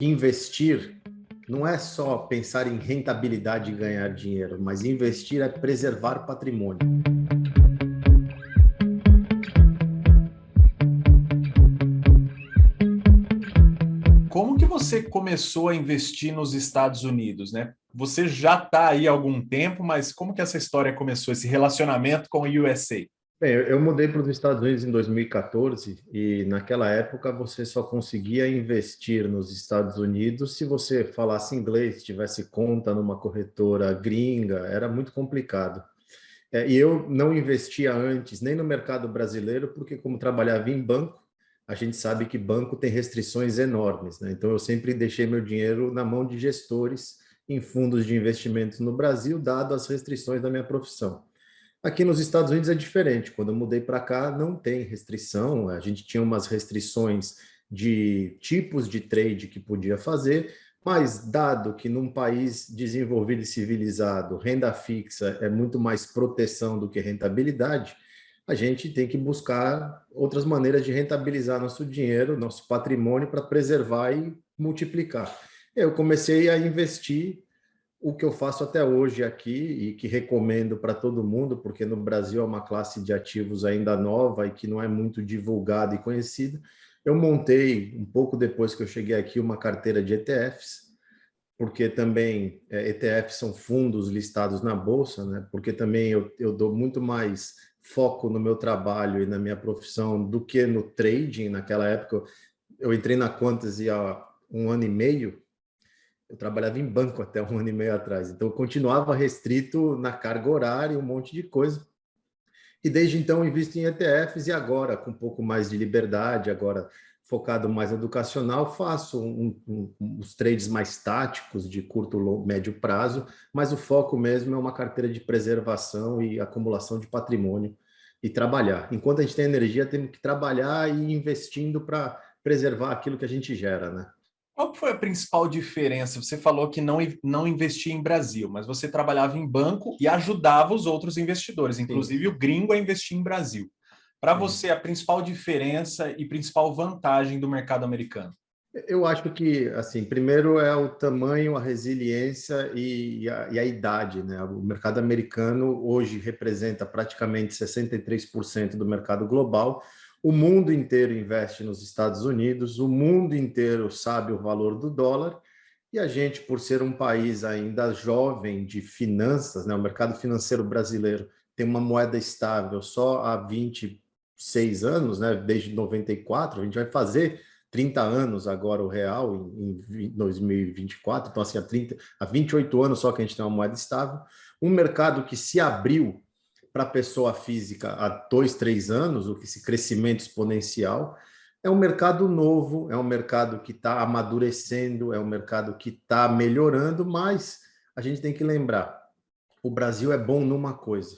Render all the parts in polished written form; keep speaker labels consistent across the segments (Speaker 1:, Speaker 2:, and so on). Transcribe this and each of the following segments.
Speaker 1: Investir não é só pensar em rentabilidade e ganhar dinheiro, mas investir é preservar patrimônio.
Speaker 2: Como que você começou a investir nos Estados Unidos, né? Você já está aí há algum tempo, mas como que essa história começou, esse relacionamento com o USA?
Speaker 1: Bem, eu mudei para os Estados Unidos em 2014 e naquela época você só conseguia investir nos Estados Unidos se você falasse inglês, tivesse conta numa corretora gringa, era muito complicado. E eu não investia antes nem no mercado brasileiro, porque como trabalhava em banco, a gente sabe que banco tem restrições enormes, né? Então eu sempre deixei meu dinheiro na mão de gestores em fundos de investimentos no Brasil, dado as restrições da minha profissão. Aqui nos Estados Unidos é diferente. Quando eu mudei para cá, não tem restrição. A gente tinha umas restrições de tipos de trade que podia fazer, mas dado que num país desenvolvido e civilizado, renda fixa é muito mais proteção do que rentabilidade, a gente tem que buscar outras maneiras de rentabilizar nosso dinheiro, nosso patrimônio, para preservar e multiplicar. Eu comecei a investir o que eu faço até hoje aqui e que recomendo para todo mundo, porque no Brasil é uma classe de ativos ainda nova e que não é muito divulgada e conhecida. Eu montei, um pouco depois que eu cheguei aqui, uma carteira de ETFs, porque também ETFs são fundos listados na Bolsa, né? Porque também eu dou muito mais foco no meu trabalho e na minha profissão do que no trading. Naquela época, eu entrei na Quantas há um ano e meio, eu trabalhava em banco até um ano e meio atrás, então eu continuava restrito na carga horária, um monte de coisa. E desde então eu invisto em ETFs e agora, com um pouco mais de liberdade, agora focado mais educacional, faço uns trades mais táticos de curto, longo, médio prazo, mas o foco mesmo é uma carteira de preservação e acumulação de patrimônio e trabalhar. Enquanto a gente tem energia, temos que trabalhar e ir investindo para preservar aquilo que a gente gera, né?
Speaker 2: Qual foi a principal diferença? Você falou que não investia em Brasil, mas você trabalhava em banco e ajudava os outros investidores,
Speaker 1: Sim.
Speaker 2: inclusive o gringo, a investir em Brasil. Para
Speaker 1: Uhum.
Speaker 2: você, a principal diferença e principal vantagem do mercado americano?
Speaker 1: Eu acho que, assim, primeiro é o tamanho, a resiliência e a idade, né? O mercado americano hoje representa praticamente 63% do mercado global. O mundo inteiro investe nos Estados Unidos, o mundo inteiro sabe o valor do dólar, e a gente, por ser um país ainda jovem de finanças, né? O mercado financeiro brasileiro tem uma moeda estável só há 26 anos, né? Desde 94, a gente vai fazer 30 anos agora o real em 2024, então assim, há 28 anos só que a gente tem uma moeda estável, um mercado que se abriu para a pessoa física há 2, 3 anos, esse crescimento exponencial, é um mercado novo, é um mercado que está amadurecendo, é um mercado que está melhorando, mas a gente tem que lembrar, o Brasil é bom numa coisa,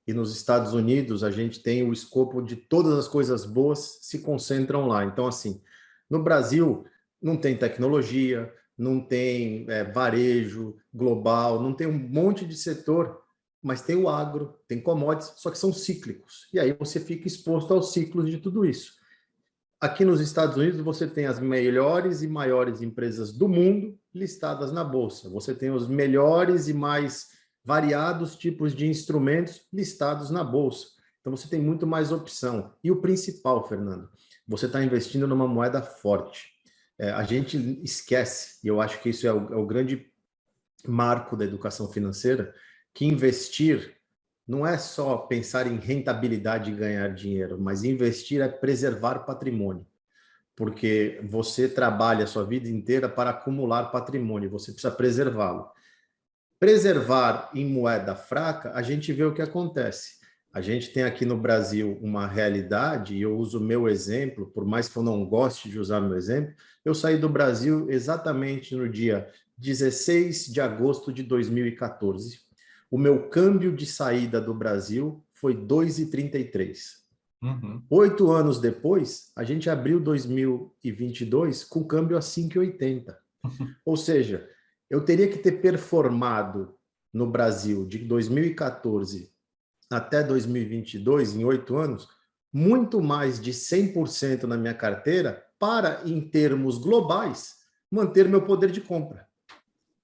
Speaker 1: e nos Estados Unidos a gente tem o escopo de todas as coisas boas se concentram lá. Então, assim, no Brasil não tem tecnologia, não tem varejo global, não tem um monte de setor, mas tem o agro, tem commodities, só que são cíclicos. E aí você fica exposto aos ciclos de tudo isso. Aqui nos Estados Unidos, você tem as melhores e maiores empresas do mundo listadas na bolsa. Você tem os melhores e mais variados tipos de instrumentos listados na bolsa. Então, você tem muito mais opção. E o principal, Fernando, você está investindo numa moeda forte. A gente esquece, e eu acho que isso é o grande marco da educação financeira, que investir não é só pensar em rentabilidade e ganhar dinheiro, mas investir é preservar patrimônio, porque você trabalha a sua vida inteira para acumular patrimônio, você precisa preservá-lo. Preservar em moeda fraca, a gente vê o que acontece. A gente tem aqui no Brasil uma realidade, e eu uso o meu exemplo, por mais que eu não goste de usar meu exemplo, eu saí do Brasil exatamente no dia 16 de agosto de 2014. O meu câmbio de saída do Brasil foi 2,33.
Speaker 2: Uhum.
Speaker 1: 8 anos depois, a gente abriu 2022 com câmbio a 5,80. Ou seja, eu teria que ter performado no Brasil de 2014 até 2022, em 8 anos, muito mais de 100% na minha carteira para, em termos globais, manter meu poder de compra.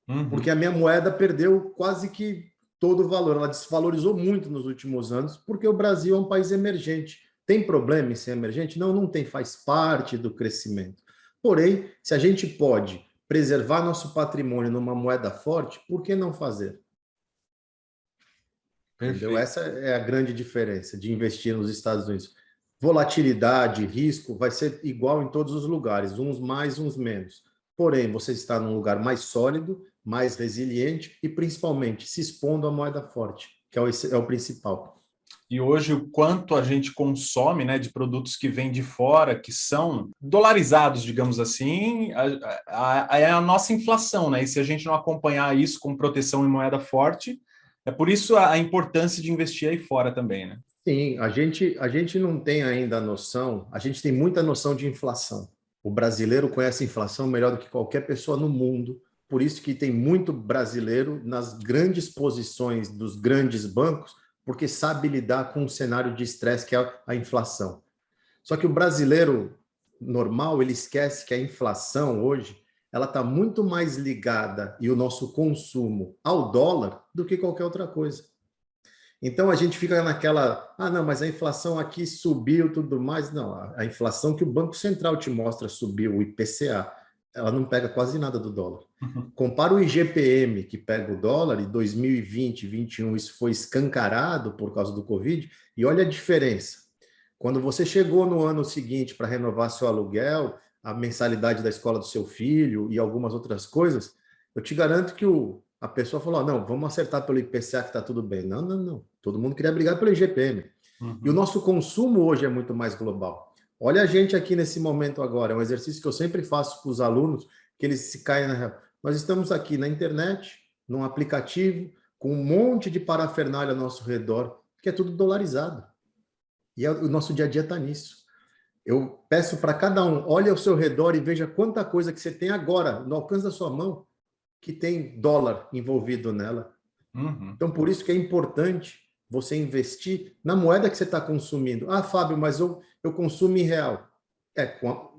Speaker 2: Uhum.
Speaker 1: Porque a minha moeda perdeu quase que todo o valor. Ela desvalorizou muito nos últimos anos, porque o Brasil é um país emergente. Tem problema em ser emergente? Não, não tem, faz parte do crescimento. Porém, se a gente pode preservar nosso patrimônio numa moeda forte, por que não fazer? Entendeu?
Speaker 2: Perfeito.
Speaker 1: Essa é a grande diferença de investir nos Estados Unidos. Volatilidade, risco, vai ser igual em todos os lugares, uns mais, uns menos. Porém, você está num lugar mais sólido, mais resiliente e, principalmente, se expondo à moeda forte, que é o principal.
Speaker 2: E hoje o quanto a gente consome, né, de produtos que vêm de fora, que são dolarizados, digamos assim, é a nossa inflação, né? E se a gente não acompanhar isso com proteção em moeda forte, é por isso a importância de investir aí fora também, né?
Speaker 1: Sim, a gente não tem ainda a noção, a gente tem muita noção de inflação. O brasileiro conhece a inflação melhor do que qualquer pessoa no mundo, por isso que tem muito brasileiro nas grandes posições dos grandes bancos, porque sabe lidar com um cenário de estresse que é a inflação. Só que o brasileiro normal, ele esquece que a inflação hoje, ela está muito mais ligada, e o nosso consumo, ao dólar do que qualquer outra coisa. Então a gente fica naquela, não, mas a inflação aqui subiu, tudo mais. Não, a inflação que o Banco Central te mostra subiu, o IPCA, ela não pega quase nada do dólar. Compara o IGPM, que pega o dólar, em 2020, 2021, isso foi escancarado por causa do Covid, e olha a diferença. Quando você chegou no ano seguinte para renovar seu aluguel, a mensalidade da escola do seu filho e algumas outras coisas, eu te garanto que a pessoa falou, não, vamos acertar pelo IPCA que está tudo bem. Não, não, não. Todo mundo queria brigar pelo IGPM.
Speaker 2: Uhum.
Speaker 1: E o nosso consumo hoje é muito mais global. Olha a gente aqui nesse momento agora, é um exercício que eu sempre faço com os alunos, que eles se caem na real. Nós estamos aqui na internet, num aplicativo, com um monte de parafernália ao nosso redor, que é tudo dolarizado. E o nosso dia a dia está nisso. Eu peço para cada um, olhe ao seu redor e veja quanta coisa que você tem agora, no alcance da sua mão, que tem dólar envolvido nela.
Speaker 2: Uhum.
Speaker 1: Então, por isso que é importante você investir na moeda que você está consumindo. Fábio, mas eu consumo em real.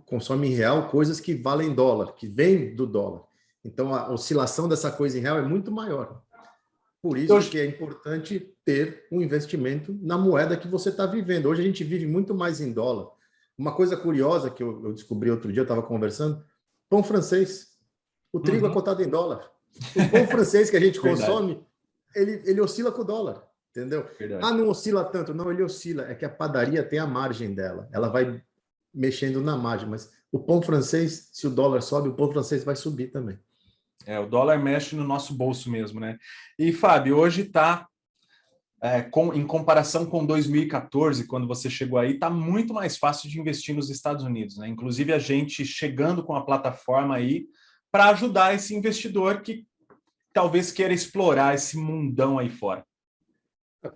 Speaker 1: Consome em real coisas que valem dólar, que vêm do dólar. Então, a oscilação dessa coisa em real é muito maior. Por isso que é importante ter um investimento na moeda que você está vivendo. Hoje a gente vive muito mais em dólar. Uma coisa curiosa que eu descobri outro dia, eu estava conversando, pão francês. O trigo é cotado em dólar. O pão francês que a gente consome, ele oscila com o dólar, entendeu?
Speaker 2: Verdade.
Speaker 1: Não oscila tanto. Não, ele oscila. É que a padaria tem a margem dela. Ela vai mexendo na margem. Mas o pão francês, se o dólar sobe, o pão francês vai subir também.
Speaker 2: O dólar mexe no nosso bolso mesmo, né? E, Fábio, hoje está, em comparação com 2014, quando você chegou aí, está muito mais fácil de investir nos Estados Unidos, né? Inclusive, a gente chegando com a plataforma aí para ajudar esse investidor que talvez queira explorar esse mundão aí fora.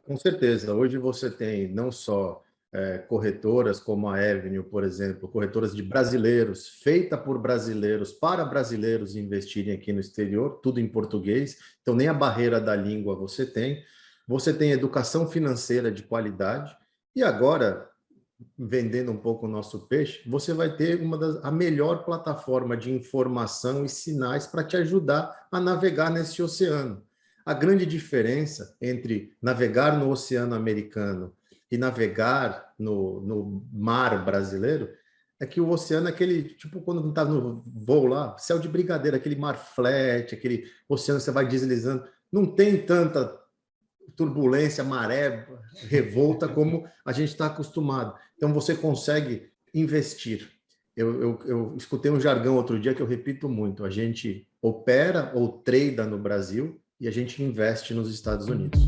Speaker 1: Com certeza. Hoje você tem não só corretoras como a Avenue, por exemplo, corretoras de brasileiros, feita por brasileiros, para brasileiros investirem aqui no exterior, tudo em português, então nem a barreira da língua você tem. Você tem educação financeira de qualidade e agora, vendendo um pouco o nosso peixe, você vai ter a melhor plataforma de informação e sinais para te ajudar a navegar nesse oceano. A grande diferença entre navegar no oceano americano e navegar no mar brasileiro é que o oceano é aquele, tipo quando está no voo lá, céu de brigadeiro, aquele mar flat, aquele oceano que você vai deslizando, não tem tanta turbulência, maré, revolta como a gente está acostumado. Então você consegue investir. Eu escutei um jargão outro dia que eu repito muito, a gente opera ou trada no Brasil e a gente investe nos Estados Unidos.